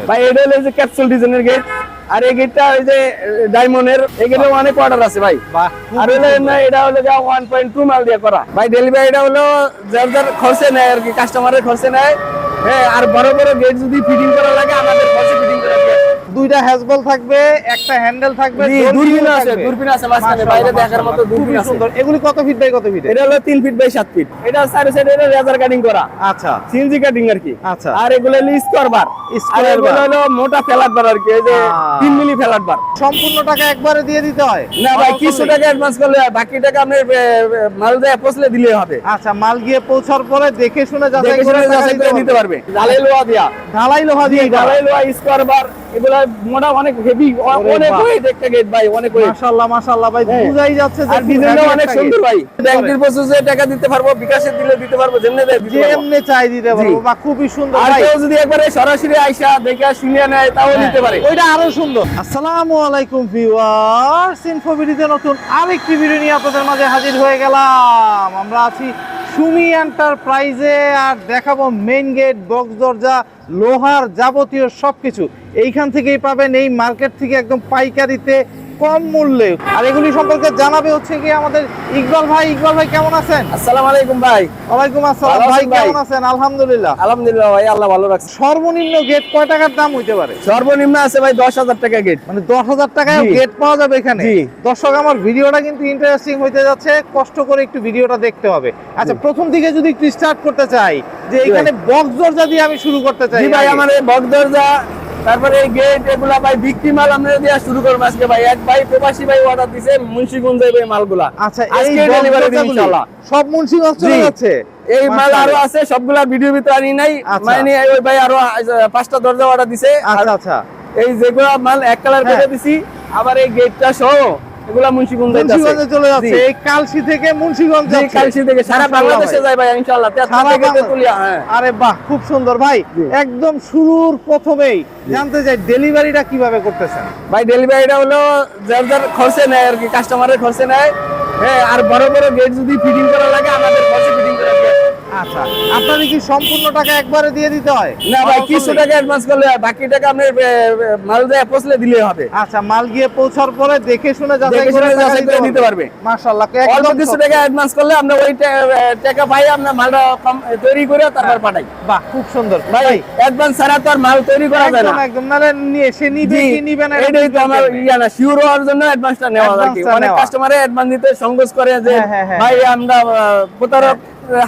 গেটের? ভাই এটা হলো যে ক্যাপসুল ডিজাইনের গেট, আর এই গেটটা ওই যে ডায়মন্ডের, এই গেটে অনেক অর্ডার আছে ভাই। বাহ, আর হলো না, এটা হলো যে 1.2 মাল দিয়ে করা ভাই। ডেলিভারি এটা হলো যার যার খরচে নেয় আর কি, কাস্টমারের খরচে নেয়। হ্যাঁ, আর বড় বড় গেট যদি ফিটিং করা লাগে আমাদের খরচে ফিটিং করা লাগে। দুইটা হ্যাজবল থাকবে, একটা হ্যান্ডেল থাকবে, দূরবীন আছে, দূরবীন আছে মাঝখানে, বাইরে দেখার মতো দূরবীন আছে। সুন্দর। এগুলি কত ফিট বাই কত ফিট? এটা হলো 3 ফিট বাই 7 ফিট। এটা সাইড সাইডে এটা লেজার কাটিং করা, আচ্ছা, সিএনজি কাটিং আর কি। আচ্ছা। আর এগুলো হলো স্কোয়ার বার, আর এগুলো হলো মোটা ফ্ল্যাট বার আর কি, এই যে 3 মিলি ফ্ল্যাট বার। সম্পূর্ণ টাকা একবারে দিয়ে দিতে হয় না ভাই, কিছু টাকা অ্যাডভান্স করলে বাকি টাকা আপনি মাল দিয়ে পৌঁছলে দিলে হবে। আচ্ছা, মাল গিয়ে পৌঁছার পরে দেখে শুনে যাচাই দেখে করে শুনে যাচাই করে দিতে পারবে। ঢালাই লোহা দিয়া, ঢালাই লোহা দিয়ে ঢালাই লোহা স্কোয়ার বার, এগুলো মোটা অনেক হেভি, অনেক ওয়েট একটা গেট ভাই, অনেক ওয়েট। মাশাআল্লাহ মাশাআল্লাহ ভাই, বুঝাই যাচ্ছে যে আর ডিজাইনটা অনেক সুন্দর ভাই। ব্যাংকের প্রসেসে টাকা দিতে পারবো, বিকাশে দিলে দিতে পারবো, যেমনি দেয় দিতে পারবো, যেমনি চাই দিতে পারবো। বা খুবই সুন্দর আর ভাই। কেউ যদি একবারে সরাসরি আইসা দেখে শুনিয়ে নেয় তাও নিতে পারে। ওইটা আরো সুন্দর। আসসালামু আলাইকুম ভিউয়ার্স, ইনফোভিডিওতে নতুন আরেকটি ভিডিও নিয়ে আপনাদের মাঝে হাজির হয়ে গেলাম। আমরা আছি সুমি এন্টারপ্রাইজে, আর দেখাবো মেইন গেট, বক্স দরজা, লোহার যাবতীয় সবকিছু এইখান থেকেই পাবেন, এই মার্কেট থেকে একদম পাইকারিতে কম মূল্যে। আর এগুলি সম্পর্কে জানাবে হচ্ছে কি আমাদের ইকবাল ভাই। ইকবাল ভাই কেমন আছেন? আসসালামু আলাইকুম ভাই। ওয়ালাইকুম আসসালাম ভালো ভাই, আছেন ভাই? কেমন আছেন? আলহামদুলিল্লাহ। আলহামদুলিল্লাহ ভাই, আল্লাহ ভালো রাখছে। সর্বনিম্ন গেট কয় টাকার দাম হইতে পারে? সর্বনিম্ন আছে ভাই 10,000 টাকা গেট, মানে 10,000 টাকায় জি। গেট পাওয়া যাবে এখানে। জি। দর্শক, আমার ভিডিওটা কিন্তু ইন্টারেস্টিং হইতে যাচ্ছে, কষ্ট করে একটু ভিডিওটা দেখতে হবে। আচ্ছা, প্রথম দিকে যদি একটু স্টার্ট করতে চাই যে এখানে বক্স দরজা দিয়ে আমি শুরু করতে চাই। জি ভাই, আমার এই বক্স দরজা, তারপরে এই গেট, এগুলা ভাই বিক্রি মাল আমরা দিয়ে শুরু করব আজকে ভাই। এক ভাই প্রবাসী ভাই অর্ডার দিয়েছে মুন্সিগঞ্জে এই মালগুলা। আচ্ছা, এই আজকে ডেলিভারি দিন ইনশাআল্লাহ। সব মুন্সিগঞ্জ চলে জি। যাচ্ছে। এই মাল আরো আছে, সবগুলা ভিডিও ভিতরে আনি নাই। আচ্ছা। মানে ওই ভাই আরো 5টা দরজা অর্ডার দিছে। আর আচ্ছা আচ্ছা, এই যেগুলা মাল এক কালার করে হ্যাঁ। দিছি, আবার এই গেটটা সহ এগুলা মুন্সিগঞ্জে মুন্সিগঞ্জে চলে যাচ্ছে। এই কালসি থেকে মুন্সিগঞ্জ জি, যাচ্ছে। কালসি থেকে সারা মাশাআল্লাহ বাংলাদেশে ভাই। যায় ভাই ইনশাআল্লাহ। সারা 73 থেকে বাংলা- তেতুলিয়া, হ্যাঁ। আরে বাহ, খুব সুন্দর ভাই। জি। একদম শুরুর প্রথমেই জানতে চাই ডেলিভারিটা কিভাবে করতেছেন? ভাই ডেলিভারিটা হলো যার যার খরচে নেয় আর কি, কাস্টমারের খরচে নেয়। হ্যাঁ, আর বড় বড় গেট যদি ফিটিং করা লাগে আমাদের খরচে ফিটিং করা লাগে। আচ্ছা, আপনাদের কি সম্পূর্ণ টাকা একবারে দিয়ে দিতে হয়? না ভাই, কিছু টাকা অ্যাডভান্স করলে বাকি টাকা আপনি মাল দিয়ে পৌঁছলে দিলে হবে। আচ্ছা, মাল গিয়ে পৌঁছার পরে দেখে শুনে যাচাই দেখে করে শুনে টাকা যাচাই করে দিতে পারবে। মাশাআল্লাহ, অল্প একদম কিছু সব- টাকা অ্যাডভান্স করলে আমরা ওই টাকা পাই, আমরা মালটা তৈরি করে তারপর পাঠাই। বাহ, খুব সুন্দর ভাই অ্যাডভান্স ছাড়া তো আর মাল তৈরি করা যায় একদম না। একদম, নালে নিয়ে সে নিবে জি, কি নিবে না এটাই তো আমার ইয়া না, শিওর হওয়ার জন্য অ্যাডভান্সটা নেওয়া আর কি। অ্যাডভান্সটা অনেক নেওয়া। কাস্টমারে অ্যাডভান্স দিতে সংকোচ করে যে হ্যাঁ, হ্যাঁ, হ্যাঁ। ভাই আমরা প্রতারক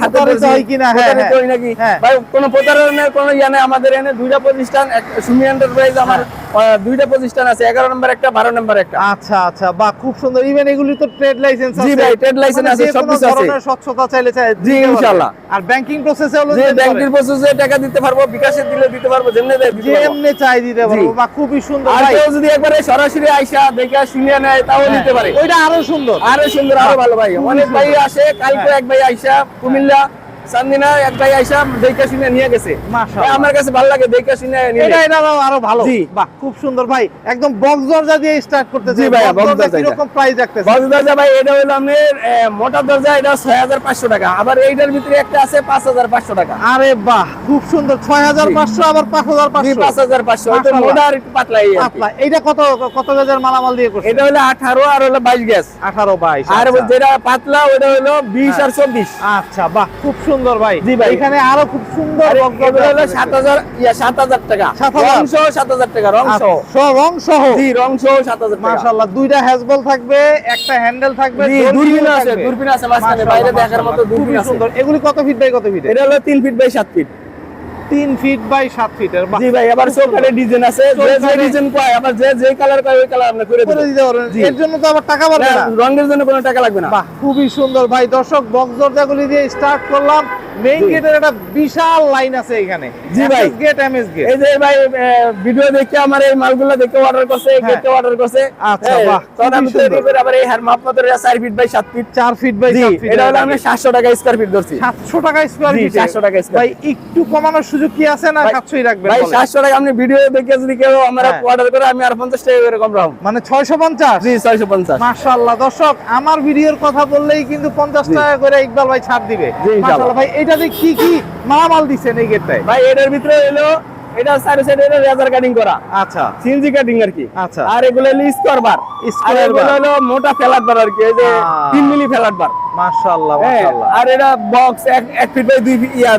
হাতে প্রতারিত ধরছি, হয় কিনা, হ্যাঁ, প্রতারিত হ্যাঁ। হই নাকি। হ্যাঁ। ভাই কোনো প্রতারণের কোনো ইয়া নেই। আমাদের এখানে 2টা প্রতিষ্ঠান, সুমি এন্টারপ্রাইজ আমার 2টা প্রতিষ্ঠান আছে, 11 নম্বর একটা, 12 নম্বর একটা। আচ্ছা আচ্ছা, বাহ, খুব সুন্দর। ইভেন এগুলি তো ট্রেড লাইসেন্স আছে। জি ভাই, trade license আছে, যে কোনো সবকিছু আছে। ধরনের স্বচ্ছতা চাইলে জি, দিতে পারবে। ইনশাআল্লাহ। আর ব্যাংকিং প্রসেসে হলো যে দিতে ব্যাংকের পারবে। প্রসেসে টাকা দিতে পারবো, বিকাশে দিলে দিতে পারবো, যেমনি দেয় দিতে পারবো। যেমনি চাই দিতে পারবো। জি। বাহ, খুবই সুন্দর আর ভাই। কেউ যদি একবারে সরাসরি আইসা দেখে শুনিয়ে নেয় তাও নিতে পারে। ওইটা আরো সুন্দর। আরো সুন্দর, আরো ভালো ভাই। খুবই অনেক ভাই সুন্দর। আসে, কালকে হ্যাঁ। এক ভাই আইসা কুমিল্লা চান্দিনা, এক ভাই আইসা দেখে শুনে নিয়ে গেছে। মাশাআল্লাহ। আমার কাছে ভালো লাগে দেখে শুনে নিলে। এটা আরো ভালো। জি। বাহ, খুব সুন্দর ভাই। একদম বক্স দরজা দিয়ে স্টার্ট করতে জি চাই। ভাইয়া, বক্স box দরজা দরজা কিরকম প্রাইস রাখতেছে? বক্স দরজা ভাই, এটা হলো আপনার মোটা দরজা, এটা 6,500 টাকা। আবার এইটার ভিতরে একটা আছে 5,500 টাকা। আরে বাহ, খুব সুন্দর। 6,500 আবার জি, 5,500। 5,500। এটা মাশাআল্লাহ। মোটা আর একটু পাতলা এই আর কি। আচ্ছা, এইটা কত গজের মালামাল দিয়ে করছে? এটা হলো 18 আর হলো 22 গ্যাস। 18 22। আর আচ্ছা। যেটা পাতলা ওটা হলো 20 আর 24। আচ্ছা, বাহ, খুব সুন্দর ভাই। জি ভাই। এখানে আরো খুব সুন্দর আর বক্স এগুলো দরজা হলো আছে। 7,000 টাকা। 7,000 রং সহ 7,000 টাকা, রং আচ্ছা, সহ। সব রং সহ। জি, রং সহ 7,000 টাকা। মাশাআল্লাহ, দুইটা হ্যাজবল থাকবে, একটা হ্যান্ডেল থাকবে, জি, দূরবীন আছে, দূরবীন আছে মাঝখানে, বাইরে দেখার মতো দূরবীন খুবই আছে। সুন্দর। এগুলি কত ফিট বাই কত ফিট? এটা হলো 3 feet by 7 feet. 3 feet by 7 ফিটের। বাহ, জি ভাই, আবার চৌকাঠে ডিজাইন আছে, যে যে চৌকাঠে- ডিজাইন কয়, আবার যে কালার কয় ওই কালার আমরা করে করে দেব। দিতে পারবেন। জি। এর জন্য তো আবার টাকা পাবে না। রঙের জন্য কোনো টাকা লাগবে না। বাহ, খুবই সুন্দর ভাই। দর্শক, বক্স দরজাগুলি দিয়ে স্টার্ট করলাম। মেইন জি। গেটের একটা বিশাল লাইন আছে এখানে। জি ভাই। Gate, MS gate. এই যে ভাই ভিডিও দেখে আমার এই মালগুলো দেখে অর্ডার করছে, এই হ্যাঁ। গেটে অর্ডার করছে। আচ্ছা, বাহ, তখন আমি খুবই তৈরি সুন্দর। করে আবার এই হার মাপ মতো 4 feet by 7 feet. 4 feet by জি, 7 ফিট। এটা হলো আমি 700 টাকা স্কয়ার ফিট ধরছি। 700 টাকা স্কয়ার জি, ফিট। 700 টাকা স্কয়ার ভাই, একটু কমানোর সুযোগ কি আছে না? ভাই- 700ই রাখবেন ভাই বলেন? 700 টাকা আপনি ভিডিও দেখে যদি কেউ আমরা হ্যাঁ। অর্ডার করে, আমি আর 50 টাকা করে কম রাখব। মানে 650। জি, 650। মাশাআল্লাহ। দর্শক, আমার ভিডিওর কথা বললেই কিন্তু 50 জি। টাকা করে ইকবাল ভাই ছাড় দিবে। জি, ইনশাআল্লাহ। মাশাআল্লাহ ভাই। এটাতে কি কি মালামাল দিছেন এই গেটটায়? ভাই এটার ভিতরে হলো এটা সাইডে এটা লেজার কাটিং করা, আচ্ছা সিএনজি কাটিং আর কি। আচ্ছা। আর এগুলো হলো স্কোয়ার বার, Square আর এগুলো bar। হলো মোটা ফ্ল্যাট বার আর কি, এই যে 3 মিলি ফ্ল্যাট বার। মাশাআল্লাহ হ্যাঁ, মাশাআল্লাহ। আর এটা বক্স 1 ফিট বাই 2 ইয়া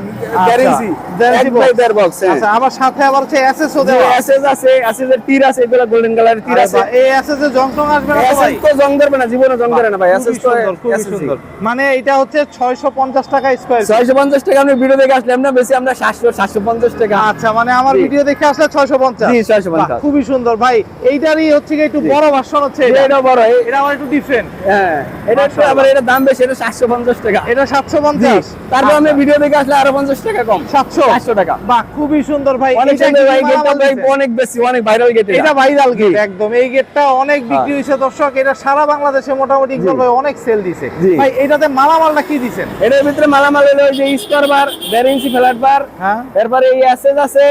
গ্যারেন্টি, Guarantee 1 বাই 1.5 বক্স। আচ্ছা, আবার সাথে আবার হচ্ছে এসএসও দেওয়া। এসএস আছে, এসএস তীর আছে, এগুলো গোল্ডেন কালারের তীর আছে। এই এসএস এর জং টং আসবে না তো ভাই? এসএস তো জং ধরবে না, জীবনে জং ধরে না ভাই। খুবই এসএস তো সুন্দর, খুবই SSC সুন্দর। মানে এটা হচ্ছে 650 টাকা স্কয়ার। 650 টাকা আপনি ভিডিও দেখে আসলে আমরা বেশি, আমরা 750 টাকা। আচ্ছা, মানে আমার জি। ভিডিও দেখে আসলে 650। জি, 650। বাহ, খুবই সুন্দর ভাই। এইটারই হচ্ছে কি একটু জি। বড় ভার্সন হচ্ছে এটা এটা। বড়, এটা আবার একটু ডিফারেন্ট। হ্যাঁ, এটা একটু মাশাআল্লাহ। আবার এটা দাম বেশি, এটা 750 টাকা। এটা 750। তারপর আপনি ভিডিও দেখে আসলে আরো 50 টাকা কম, 700 টাকা। বাহ, খুবই সুন্দর ভাই। অনেক এটা সুন্দর কি ভাই, মালামাল গেটটা ভাই দিছেন? অনেক বেশি, অনেক ভাইরাল গেট এটা ভাইরাল জি। গেট একদম। এই গেটটা অনেক বিক্রি হয়েছে দর্শক। এটা সারা বাংলাদেশে মোটামুটি ইকবাল ভাই অনেক সেল দিছে। জি। ভাই এটাতে মালামালটা কি দিছেন? এটার ভিতরে মালামাল হলো ওই যে স্কোয়ার বার, 1.5 ইঞ্চি ফ্ল্যাট বার, হ্যাঁ, তারপরে এই এসএস আছে,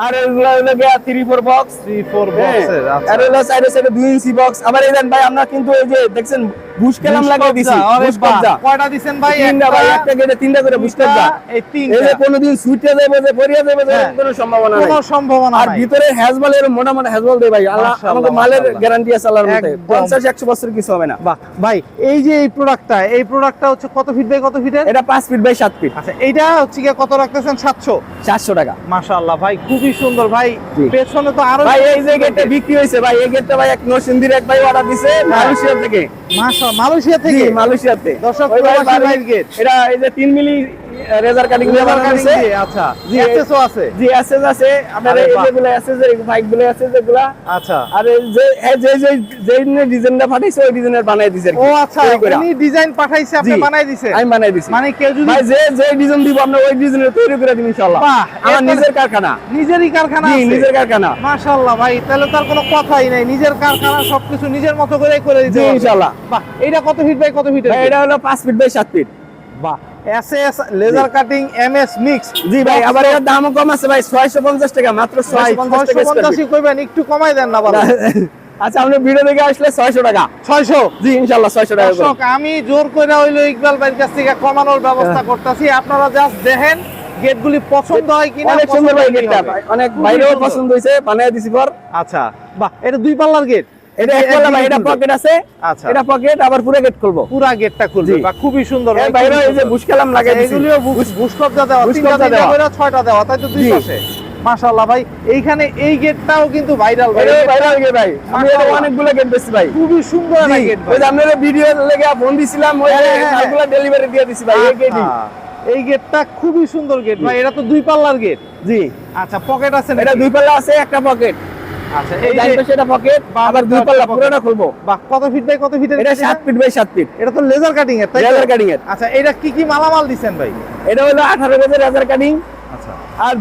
আর এগুলো হলো গিয়া 3-4 বক্স, 3-4 বক্সের। আচ্ছা, আর হলো সাইডে 2 ইঞ্চি বক্স। আবার এই দেন ভাই, আমরা কিন্তু এই যে দেখছেন বুশ কেলাম লাগিয়ে দিছি, আরে বুশ বাহ, কবজা। কয়টা দিছেন ভাই? তিনটা ভাই, একটা গেটে 3টা করে বুশ কবজা। এই এই যে তিনটা। কোনোদিন সুইটে যাবে, যে পরিয়া যাবে, হ্যাঁ। কোনো সম্ভাবনা নাই। কোনো সম্ভাবনা আর নাই। ভিতরে হ্যাজবল এর মোটা মোটা হ্যাজবল দেয় ভাই। আল্লাহ মাশাআল্লাহ, আমাদের মালের মাশাআল্লাহ। গ্যারান্টি আছে আল্লাহর মতে, একদম। 50-100 বছর কিছু হবে না। বাহ ভাই, এই যে এই প্রোডাক্টটা হচ্ছে কত ফিট বাই কত ফিটের? এটা 5 ফিট বাই 7 ফিট, আচ্ছা, এইটা হচ্ছে কি কত রাখতেছেন? 700। 400 টাকা। মাশাআল্লাহ ভাই, খুবই সুন্দর ভাই। জি। পেছনে তো আরো ভাই এই যে গেটটা বিক্রি হয়েছে ভাই, এই গেটটা ভাই এক নরসিংদীর এক ভাই অর্ডার দিছে মালয়েশিয়া থেকে। মালয়েশিয়া থেকে। জি, মালয়েশিয়াতে। দর্শক, ওই ভাই প্রবাসী বাড়ি- ভাইয়ের গেট। এটা এই যে 3 মিলি রেজার কাটিং দিয়ে লেবার বানানো কাটিং হয়েছে। দিয়ে, আচ্ছা। জি, এসএসও আছে। জি, এসএস আছে, আপনার আরে এই বাহ। যেগুলো এসএস এর বাইক গুলো আছে যেগুলা। আচ্ছা। আর এই যে যে ডিজাইনটা পাঠাইছে ওই ডিজাইনের বানাই দিছে আর কি। ও আচ্ছা, তৈরি কইরা। উনি ডিজাইন পাঠাইছে, আপনি জি। বানাই দিছেন? আমি বানাই দিছি। মানে কেউ যদি ভাই যে ডিজাইন দিব আমরা ওই ডিজাইনের তৈরি করে দিই ইনশাআল্লাহ। বাহ, আমার এরপরে- নিজের কারখানা। নিজেরই কারখানা জি, আছে? নিজের কারখানা। মাশাআল্লাহ ভাই, তাহলে তার কোনো কথাই নাই। নিজের কারখানা, সবকিছু নিজের মতো করে করে দিতে জি, পারবে। ইনশাআল্লাহ। বাহ, এটা কত ফিট বাই কত ফিটের? ভাই এটা হলো 5 ফিট বাই 7 ফিট। বাহ, SS laser cutting MS mix. জি ভাই, আবার এর দামও কম আছে ভাই, 650 টাকা, মাত্র 650 টাকা স্কয়ার 650 ফিট। কইবেন, একটু কমাই দেন না বাবা। আচ্ছা, আপনি ভিডিও দেখে আসলে 600 টাকা। 600। জি, ইনশাআল্লাহ 600 টাকা করে। দর্শক, আমি জোর করে হইলো ইকবাল ভাইয়ের কাছ থেকে কমানোর ব্যবস্থা করতেছি। আপনারা জাস্ট দেখেন গেটগুলি পছন্দ হয় কিনা। অনেক সুন্দর ভাই পছন্দ গেটটা, হবে। ভাই অনেক খুবই বাইরেও সুন্দর। পছন্দ হইছে, বানায় দিছি পর। আচ্ছা, বাহ, এটা 2 পাল্লার গেট। এটা একলা ভাই, এটা পকেট আছে, আচ্ছা, এটা পকেট, আবার পুরো গেট খুলবো। পুরা গেটটা খুলবে। জি। বাহ, খুবই সুন্দর এর ভাই, বাইরে খুবই এই যে সুন্দর। বুশ কালাম লাগাই দিছি। এগুলিও বুশকবজা দেওয়া, বুশ 3টা কবজা দেওয়া। করে 6টা দেওয়া, তাই তো দুই জি। পাশে। মাশাআল্লাহ ভাই, এইখানে এই গেটটাও কিন্তু ভাইরাল ভাই। এটা ভাইরাল গেট ভাই, আমি এটা মাশাআল্লাহ। অনেকগুলো গেট বেচছি ভাই। খুবই সুন্দর একটা জি, গেট ওই ভাই। যে আপনারা ভিডিও লেগে ফোন দিছিলাম, ওই হ্যাঁ, হ্যাঁ, হ্যাঁ। মালগুলো ডেলিভারি দিয়ে দিছি ভাই, এই গেটই। এই গেটটা খুবই সুন্দর গেট ভাই। এটা তো 2 পাল্লার গেট। জি, আচ্ছা, পকেট আছে এটা নাকি? 2 পাল্লা আছে, একটা পকেট। আচ্ছা, এই এই ডান যে পাশে এটা পকেট, আবার 2 একটা পাল্লা pocket। পুরোটা খুলবো। বাহ, কত ফিট বাই কত ফিটের? এটা 7 ফিট বাই 7 ফিট। এটা তো লেজার কাটিং এর, তাই তো? লেজার কাটিং এর। আচ্ছা, এটা কি কি মালামাল দিবেন ভাই? এটা হলো 18 গেজের লেজার কাটিং, আচ্ছা, আর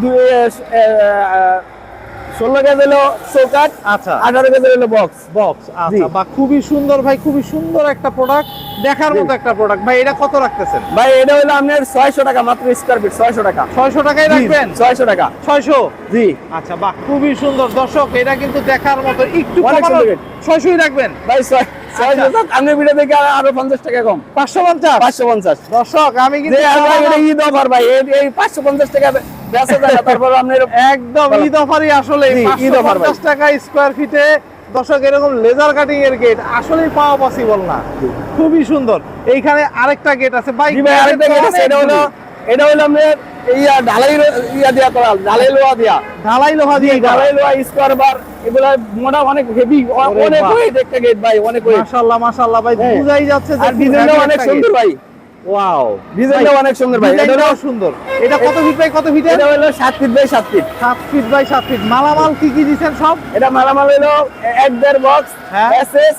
16 গেজ হলো চৌকাট, আচ্ছা, 18 গেজের হলো বক্স। বক্স। আচ্ছা, জি। বাহ, খুবই সুন্দর ভাই, খুবই সুন্দর একটা প্রোডাক্ট, দেখার জি। মতো একটা প্রোডাক্ট ভাই। এটা কত রাখতেছেন? ভাই এটা হলো আপনার 600 টাকা মাত্র স্কয়ার ফিট, 600 টাকা। 600 টাকায় রাখবেন? 600 টাকা। 600। জি, আচ্ছা, বাহ, খুবই সুন্দর দর্শক, এটা কিন্তু দেখার মতো। একটু অনেক কমানো, সুন্দর গেট। 600ই রাখবেন? ভাই 600 টাকা। আপনি ভিডিও দেখে আরো 50 টাকা কম, 550। 550। দর্শক, আমি কিন্তু যে ভাই এটা ঈদ অফার ভাই, এই 550 টাকা বেচা যায় না, তারপর আপনার একদম ঈদ অফারই আসলে। জি, ঈদ অফার ভাই। 550 টাকা স্কয়ার ফিটে দর্শক এরকম লেজার কাটিং এর গেট আসলেই পাওয়া পসিবল না। খুবই সুন্দর। এইখানে আরেকটা গেট আছে ভাই। জি ভাই, আরেকটা গেট আছে, এটা হলো আপনার ইয়া ঢালাই ইয়া দিয়া করা, ঢালাই লোহা দিয়া। ঢালাই লোহা দিয়ে করা। ঢালাই লোহা স্কয়ার বার, এগুলা মোটা অনেক হেভি, ওরে অনেক বাহ। ওয়েট একটা গেট ভাই, অনেক ওয়েট। মাশাআল্লাহ মাশাআল্লাহ ভাই, হ্যাঁ। বুঝাই যাচ্ছে যে আর ডিজাইনটাও অনেক সুন্দর ভাই, ওয়াও, ডিজাইনটাও অনেক সুন্দর ভাই। এটা হলো ডিজাইনটাও সুন্দর। এটা কত ফিট বাই কত ফিটে? এটা হলো 7 feet by 7 feet. 7 feet by 7 feet. মালামাল কি কি দিবেন সব? এটা মালামাল হলো 1.5 বক্স, হ্যাঁ। এসএস,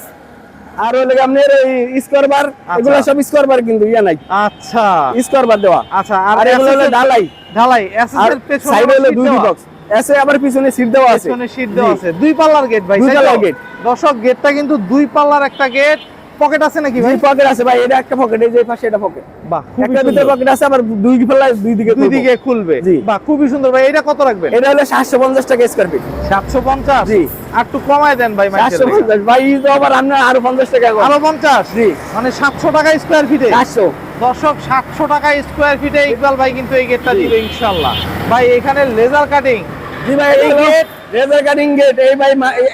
আর হলো আপনার এই স্কয়ার বার, এগুলো সব স্কয়ার বার কিন্তু ইয়া নাই, আচ্ছা স্কয়ার বার দেওয়া। আচ্ছা, আর এগুলো হলো ঢালাই, ঢালাই এসএস আর এর পেছনে সাইডে হলো sheet 2 দেওয়া। বক্স, এসে আবার পিছনে সিট দেওয়া আছে। পেছনে শীট দেওয়া জি। আছে। 2 পাল্লার গেট ভাই, 2 তাই তো? পাল্লার গেট। দর্শক, গেটটা কিন্তু 2 পাল্লার একটা গেট। পকেট আছে নাকি ভাই? দুই পকেট আছে ভাই, এটা একটা পকেট, এই যে পাশে এটা পকেট, বাহ, খুবই একটা ভিতরে সুন্দর। পকেট আছে, আবার দুই পাল্লা দুই দিকে দুই খুলবো। দিকে খুলবে। জি। বাহ, খুবই সুন্দর ভাই। এটা কত রাখবেন? এটা হলো 750 টাকা স্কয়ার ফিট। 750। জি। আর একটু কমায় দেন ভাই। 750 ভাই, এই তো আবার আমরা আরো 50 টাকা কম। আরো 50। জি, মানে 700 টাকা স্কয়ার ফিটে। 400। দর্শক, 700 টাকা স্কয়ার ফিটে ইকবাল ভাই কিন্তু এই গেটটা দিবে ইনশাআল্লাহ। ভাই এখানে লেজার কাটিং জি ভাই এই এই gate gate laser cutting gate এই ভাই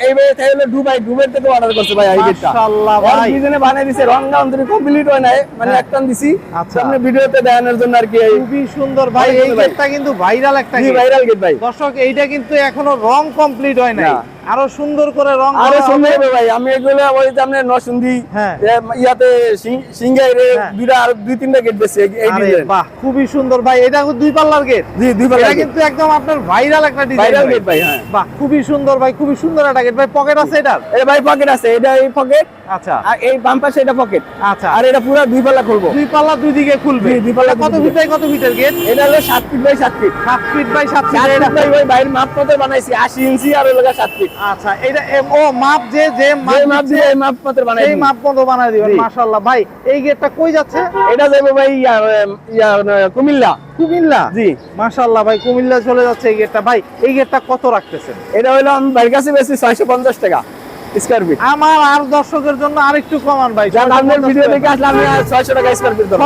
এই ভাই তাহলে দুবাই থেকে অর্ডার করছে ভাই এই গেটটা মাশাআল্লাহ ভাই। ডিজাইনে বানাই দিছে রং গাউন্ডারি কমপ্লিট হয় নাই মানে হ্যাঁ। একটান দিছি আচ্ছা। সামনে ভিডিওতে দেখানোর জন্য আর কি এই খুবই সুন্দর ভাই। অনেক এই সুন্দর ভাই। গেটটা কিন্তু ভাইরাল একটা জি গেট। ভাইরাল গেট ভাই দর্শক এইটা কিন্তু এখনো রং কমপ্লিট হয় নাই, না। আরো সুন্দর করে রং আরে করা সুন্দর হবে। হবে ভাই আমি এগুলো ওই যে আপনি নরসিংদী হ্যাঁ। ইয়াতে সিংগাইরে হ্যাঁ। দুইটা আর দুই তিনটা গেট বেশি এই আরে ডিজাইন বাহ, খুবই সুন্দর ভাই। এটা দুই পাল্লার গেট। জি দুই পাল্লা এটা কিন্তু একদম আপনার ভাইরাল একটা ডিজাইন। ভাইরাল গেট ভাই হ্যাঁ বাহ, খুবই সুন্দর ভাই, খুবই সুন্দর একটা গেট ভাই। পকেট আছে এটার? এই ভাই পকেট আছে এটা এই পকেট আচ্ছা আর এই বাম পাশে এটা পকেট আচ্ছা। আর এটা পুরো দুই পাল্লা খুলবো দুই পাল্লা দুই দিকে খুলবে। জি, দুই পাল্লা এটা কত দুই ফিট দিকে। বাই কত ফিটের গেট? এটা হলো 7 feet by 7 feet 7 feet by 7 feet. 7 এটা ফিট বাই ওই বাইরের মাপ মতো বানাইছি 80 ইঞ্চি আর ওই লাগা 7 ফিট আচ্ছা, এটা ও মাপ যে যে মাপ দিচ্ছে, দিয়ে এই মাপ মতো বানাই সেই মাপ মতো বানায় দিবেন। জি। মাশাআল্লাহ ভাই। এই গেটটা কই যাচ্ছে? এটা যাবে ভাই কুমিল্লা কুমিল্লা। জি মাশাআল্লাহ ভাই, কুমিল্লা চলে যাচ্ছে এই গেটটা। ভাই এই গেটটা কত রাখতেছেন? এটা হলো আমি বাইরের কাছে বেশি 650 টাকা স্কয়ার ফিট আমার আর দর্শকের জন্য আরেকটু কমান ভাই। যার আপনার ভিডিও দেখে আসলে আমি 600 টাকা স্কয়ার ফিট দেব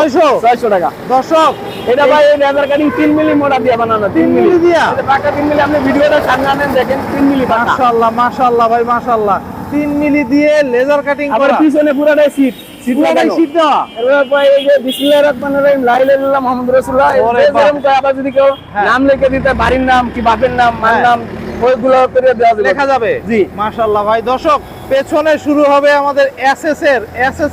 600 টাকা দর্শক এটা ভাই এই লেজার কাটিং 3 মিলি মোড়া দিয়ে বানানো 3 মিলি দিয়া? এটা পাকা 3 মিলি আপনি ভিডিওটা সামনে আনেন দেখেন 3 মিলি পাকা মাশাআল্লাহ মাশাআল্লাহ ভাই, মাশাআল্লাহ। 3 মিলি দিয়ে লেজার কাটিং আবার করা। পিছনে পুরোটাই সিট সিট লাগানো শীত দেওয়া। এবার ভাই এই যে বিসমিল্লাহির রহমানির রহিম লা ইলাহা ইল্লাল্লাহ মুহাম্মাদুর রাসূলুল্লাহ ওরে এরকম বাপ। করে আবার যদি কেউ হ্যাঁ। নাম লিখে দিতে বাড়ির নাম কি বাপের নাম মার হ্যাঁ। নাম ওইগুলো করে দেওয়া যাবে লেখা যাবে। জি মাশাআল্লাহ ভাই। দর্শক পেছনে শুরু হবে আমাদের এসএস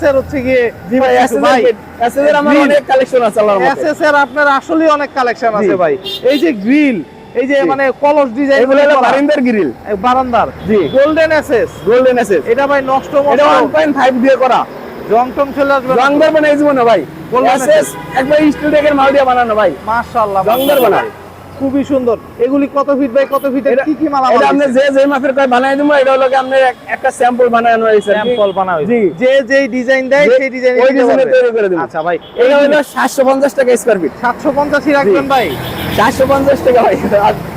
এর হচ্ছে গিয়ে জি ভাই এসএস এর আমার Grill। অনেক কালেকশন আছে আল্লাহর রহমতে এসএস এর আপনার আসলেই অনেক কালেকশন জি। আছে ভাই। এই যে গ্রিল, এই যে জি। মানে কলস ডিজাইন এগুলো হলো বারিন্দার গ্রিল বারান্দার জি। Golden SS. গোল্ডেন এসএস এটা ভাই নষ্ট এটা মষ্ট 1.5 দিয়ে করা জং টং চলে আসবে না? রংদার বানাই জীবনে ভাই Golden এসএস একবার স্টিল ডেকের মাল দিয়ে বানানো ভাই মাশাআল্লাহ রংদার মাশাআল্লাহ বানায়। ভাই। খুবই সুন্দর। এগুলি কত ফিট বাই কত ফিটের এটা- কি কি মালা এটা আপনি যে মাপের কয় বানাই দিমু এটা হলো কি আপনি একটা স্যাম্পল বানানো হইছে স্যাম্পল বানা হয়েছে। জি। যে যেই ডিজাইন দেয় সেই ডিজাইন ওই ডিজাইনে তৈরি করে দিমু আচ্ছা ভাই, এটা হলো 750 টাকা স্কয়ার ফিট 750 রাখবেন জি। ভাই। 450 টাকা ভাই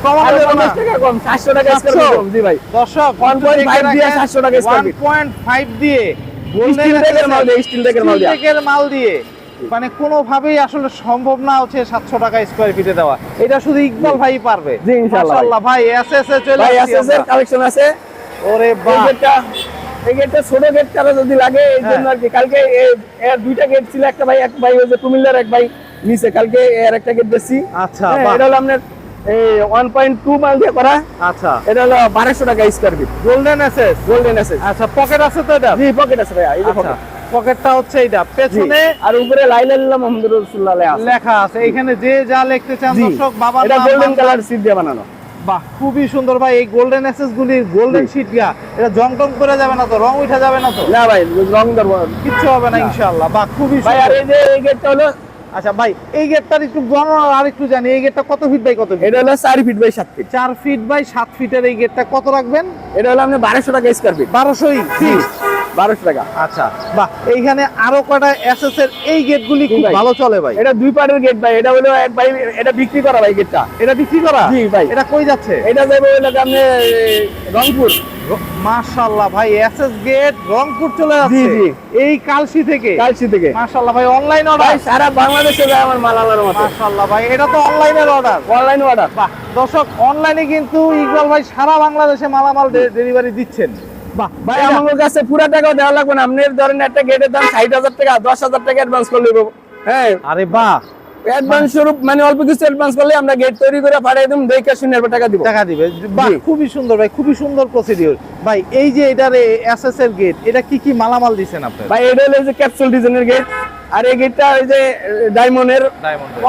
কমানো আর যাবে না? 50 টাকা কম 700 টাকা স্কয়ার 700 ফিট কম জি ভাই দর্শক 1.5 দিয়ে 700 টাকা স্কয়ার ফিট 1.5 দিয়ে স্টিল ডেকের মাল দিয়ে স্টিল ডেকের মাল দিয়ে স্টিলের মাল দিয়ে মানে কোনোভাবেই আসলে সম্ভব না হচ্ছে 700 টাকা স্কয়ার ফিটে দেওয়া। এটা শুধু ইকবাল ভাই পারবে। জি, ইনশাআল্লাহ ভাই। মাশাআল্লাহ ভাই। এসএস এ চলে ভাই আসছি এসএস এর আমরা। কালেকশন আছে ওরে বাহ। এই গেটটা ছোট গেট কারো যদি লাগে এই জন্য আর কি কালকে এর দুইটা গেট ছিল একটা ভাই এক ভাই ওই যে কুমিল্লার এক ভাই নিচে কালকে এর একটা গেট বেশি আচ্ছা হ্যাঁ, বাহ। এটা হলো আপনার এই 1.2 মাল দিয়ে করা আচ্ছা এটা হলো 1200 টাকা square feet golden SS. Golden SS আচ্ছা পকেট আছে তো এটা? জি পকেট আছে ভাই এই যে আচ্ছা পকেট পকেটটা হচ্ছে এইটা পেছনে আর উপরে লা ইলাহা ইল্লাল্লাহ মুহাম্মাদুর রাসূলুল্লাহ আছে লেখা আছে। এখানে যে যা লিখতে চান জি। দর্শক বাবার এটা নাম, গোল্ডেন বাবার- কালার সিট দিয়ে বানানো বাহ, খুবই সুন্দর ভাই। এই গোল্ডেন এসএস গুলির গোল্ডেন জি। শীট গা এটা জং টং করে যাবে না তো? রং উঠে যাবে না তো? না ভাই রং ধরবো কিচ্ছু হবে না ইনশাআল্লাহ। বাহ, খুবই ভাই আর সুন্দর। এই যে এই গেটটা হলো আচ্ছা ভাই, এই গেটটার একটু বর্ণনা আর একটু জানি। এই গেটটা কত ফিট বাই কত ফিট? এটা হলো 4 feet by 7 feet 4 feet by 7 ফিটের এই গেটটা কত রাখবেন? এটা হলো আপনি 1200 টাকা স্কয়ার ফিট 1200ই ফিক্স। 1200 টাকা আচ্ছা বাহ, এইখানে আরো কয়টা এসএস এর এই গেটগুলি খুব ভাই। ভালো চলে ভাই। এটা দুই পার্টের গেট ভাই এটা হলো এক ভাই এটা বিক্রি করা ভাই গেটটা এটা বিক্রি করা? জি ভাই এটা কই যাচ্ছে? এটা যাবে হলো কি আপনি রংপুর মাশাআল্লাহ ভাই, এসএস গেট রংপুর চলে যাচ্ছে। জি। এই কালসি থেকে। কালসি থেকে মাশাআল্লাহ ভাই, অনলাইন ভাই অর্ডার? সারা বাংলাদেশে যায় আমার মাল আনার মতো মাশাআল্লাহ ভাই, এটা তো অনলাইনের অর্ডার। অনলাইন অর্ডার বাহ, দর্শক অনলাইনে কিন্তু ইকবাল ভাই সারা বাংলাদেশে মালামাল ডেলিভারি দিচ্ছেন। বাহ ভাই আমার কাছে পুরো টাকা দেওয়া লাগবে না আপনি ধরেন একটা গেটের দাম 60,000 টাকা 10,000 টাকা অ্যাডভান্স করে নেব হ্যাঁ আরে বাহ, অ্যাডভান্স স্বরূপ মানে অল্প কিছু অ্যাডভান্স করলে আমরা গেট তৈরি করে পাঠিয়ে দিম দেখে শুনে এরপর টাকা দিব টাকা দিবে। বাহ, জি। খুবই সুন্দর ভাই, খুবই সুন্দর প্রসিডিউর ভাই। এই যে এটার এসএস এর গেট, এটা কি কি মালামাল দিবেন আপনি? ভাই এটা হলো যে ক্যাপসুল ডিজাইনের গেট আর এই গেটটা ওই যে ডায়মন্ডের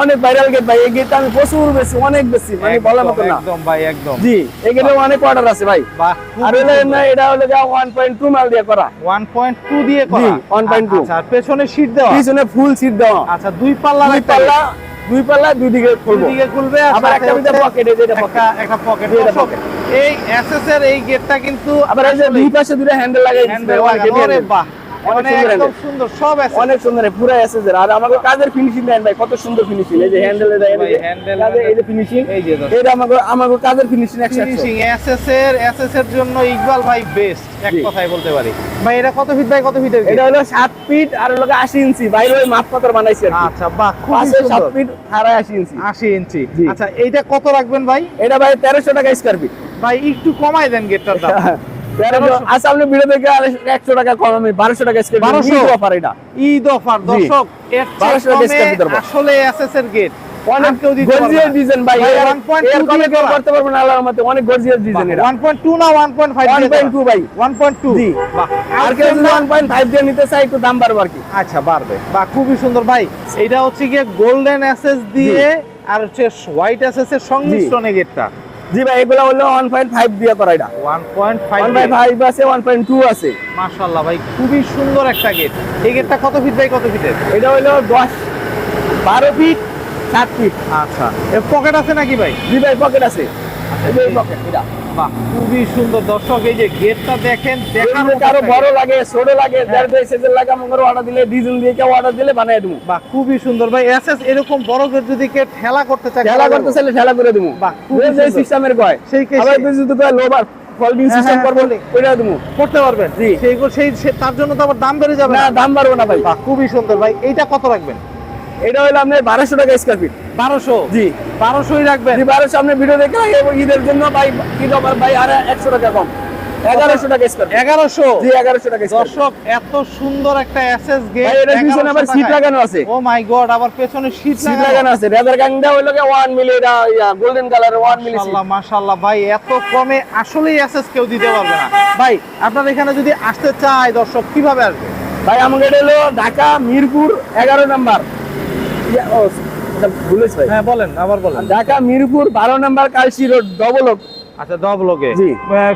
অনেক ভাইরাল গেট ভাই এই গেটটা আমি প্রচুর বেশি অনেক বেশি মানে বলার মতো না একদম ভাই, একদম। জি এই গেটে অনেক অর্ডার আছে ভাই বাহ, আর হলো না এটা হলো যে 1.2 মাল দিয়ে করা 1.2 দিয়ে করা। জি, 1.2 আচ্ছা, আর পেছনে শীট দেওয়া? পিছনে ফুল সিট দেওয়া আচ্ছা, দুই পাল্লা দুই পাল্লা দুই দিকে খুলবো দিকে খুলবে আর আবার সাথে একটা ভিতরে হচ্ছে পকেট এই যে এটা পকেট একটা পকেট। এটা pocket। এই এসএস এর এই গেটটা কিন্তু আবার এই যে দুই পাশে দুটো হ্যান্ডেল লাগাই হ্যান্ডেল লাগানো। ওরে বাহ, অনেক মানে সুন্দর একদম handle। সুন্দর সব আছে অনেক সুন্দর পুরো এসএসের। আর আমাদের কাজের ফিনিশিং দেন ভাই, কত সুন্দর ফিনিশিং। এই যে হ্যান্ডেলে দেন, ভাই, handle এই যে ফিনিশিং, এই যে দর্শক। এটা আমাদের কাজের ফিনিশিং 100। ফিনিশিং এসএস এর জন্য ইকবাল ভাই বেস্ট এক জি। কথায় বলতে পারি। ভাই এটা কত ফিট বাই কত ফিটের এটা হলো 7 ফিট আর হলো 80 ইঞ্চি, বাইরে ওই মাপ পাথর বানাইছে আর কি। আচ্ছা বাহ, খুবই পাশে 7 সুন্দর। ফিট আর 80 ইঞ্চি। 80 ইঞ্চি। জি। আচ্ছা এইটা কত রাখবেন ভাই? এটা ভাই 1300 টাকা স্কয়ার ফিট। ভাই একটু কমাই দেন গেটটার দাম। 1300। আচ্ছা আপনি ভিডিও দেখে আর 100 টাকা কম, আমি 1200 টাকা স্কয়ার ফিট 1200 অফার এটা। ঈদ অফার জি। দর্শক, এর 1200 টাকা চেয়ে স্কয়ার ফিট কমে দেবো। আসলে এসএস এর গেট অনেক কেউ দিতে পারবে গর্জিয়াস না। ডিজাইন ভাই, ভাই, এর 1.2 কমে দিয়ে কেউ করা। করতে পারবে না আল্লাহর রহমতে। অনেক গর্জিয়াস ডিজাইন এটা। 1.2 না 1.5 1.2 ভাই। 1.2 জি। বাহ, আর কেউ যদি 1.5 দিয়ে নিতে চাই একটু দাম বাড়বে আর কি। আচ্ছা বাড়বে বা খুবই সুন্দর ভাই। এটা হচ্ছে গিয়ে গোল্ডেন এসএস দিয়ে আর হচ্ছে হোয়াইট এসএস এর সংমিশ্রণে গেটটা। জি ভাই, এগুলো হলো 1.5 দিয়ে করা এটা। 1.5 1.5 আছে, 1.2 আছে। মাশাআল্লাহ ভাই, খুবই সুন্দর একটা গেট। এই গেটটা কত ফিট বাই কত ফিটের? এটা হলো 12 ফিট 7 ফিট। আচ্ছা, এর পকেট আছে নাকি ভাই? জি ভাই, পকেট আছে। এই যে পকেট এটা। বাহ, খুবই সুন্দর দর্শক। এই যে গেটটা দেখেন, দেখার যদি মতো কারো একটা বড় gate। লাগে, ছোট লাগে, হ্যাঁ। 1.5 সাইজের লাগে, আমাকে অর্ডার দিলে, ডিজাইন দিয়ে কেউ অর্ডার দিলে বানিয়ে দেবো। বাহ, খুবই সুন্দর ভাই। এসএস এরকম বড় গেট যদি কেউ ঠেলা করতে চায়, ঠেলা করতে চাইলে ঠেলা করে দেবো। বাহ, খুবই যে সুন্দর। সিস্টেমের কয়, সেই কেসে। আবার যদি কয় লোবার ফোল্ডিং হ্যাঁ, সিস্টেম হ্যাঁ, করবো, folding। ওইটা দেবো। করতে পারবেন। জি। তার জন্য তো আবার দাম বেড়ে যাবে না, না। দাম বাড়বো না ভাই। বাহ, খুবই সুন্দর ভাই। এইটা কত রাখবেন? এটা হলো আপনার 1200 টাকা স্কয়ার ফিট। 1200। জি। 1200ই রাখবেন। জি, 1200 আপনি ভিডিও দেখে ঈদের জন্য ভাই, ঈদ অফার ভাই, আর 100 টাকা কম, 1100 টাকা স্কয়ার ফিট। 1100। জি, 1100 টাকা স্কয়ার ফিট। দর্শক, এত সুন্দর একটা এসএস গেট। ভাই, এটা পিছনে আবার সিট লাগানো আছে। ও মাই গড, আবার পেছনে শীট সিট লাগানো আছে। রেদার গাংটা হইলো 1 মিলি, এটা গোল্ডেন কালার 1 মিলি সিট। মাশাআল্লাহ মাশাআল্লাহ ভাই, এত কমে আসলেই এসএস কেউ দিতে পারবে না ভাই। আপনার এখানে যদি আসতে চায় দর্শক, কিভাবে আসবে? ভাই আমাকে এটা হলো ঢাকা মিরপুর 11 নাম্বার। এটা ভুলেছ ভাই। হ্যাঁ বলেন, আবার বলেন। Dhaka Mirpur 12 number Kalshi road, double ওক, আচ্ছা, ডবলগে জি।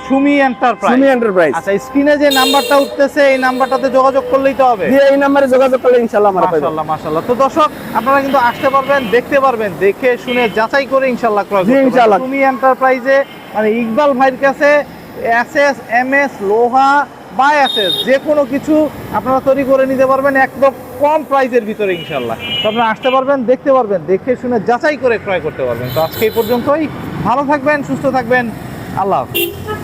সুমি এন্টারপ্রাইজ। সুমি এন্টারপ্রাইজ। আচ্ছা, স্ক্রিনে যে নাম্বারটা উঠতেছে এই নাম্বারটাতে যোগাযোগ করলেই তো হবে। জি, এই নাম্বারে যোগাযোগ করলে ইনশাআল্লাহ আমরা পাবো। মাশাআল্লাহ মাশাআল্লাহ। তো দর্শক, আপনারা কিন্তু আসতে পারবেন, দেখতে পারবেন, দেখে শুনে যাচাই করে ইনশাআল্লাহ ক্রয় জি, করতে পারবেন। ইনশাআল্লাহ। সুমি এন্টারপ্রাইজে মানে ইকবাল ভাইয়ের কাছে এসএস, এমএস, লোহা বা এসএস যে কোনো কিছু আপনারা তৈরি করে নিতে পারবেন একদম কম প্রাইসের ভিতরে ইনশাআল্লাহ। তো আপনারা আসতে পারবেন, দেখতে পারবেন, দেখে শুনে যাচাই করে ক্রয় করতে পারবেন। তো আজকে এই পর্যন্তই। ভালো থাকবেন, সুস্থ থাকবেন। আল্লাহ হাফেজ।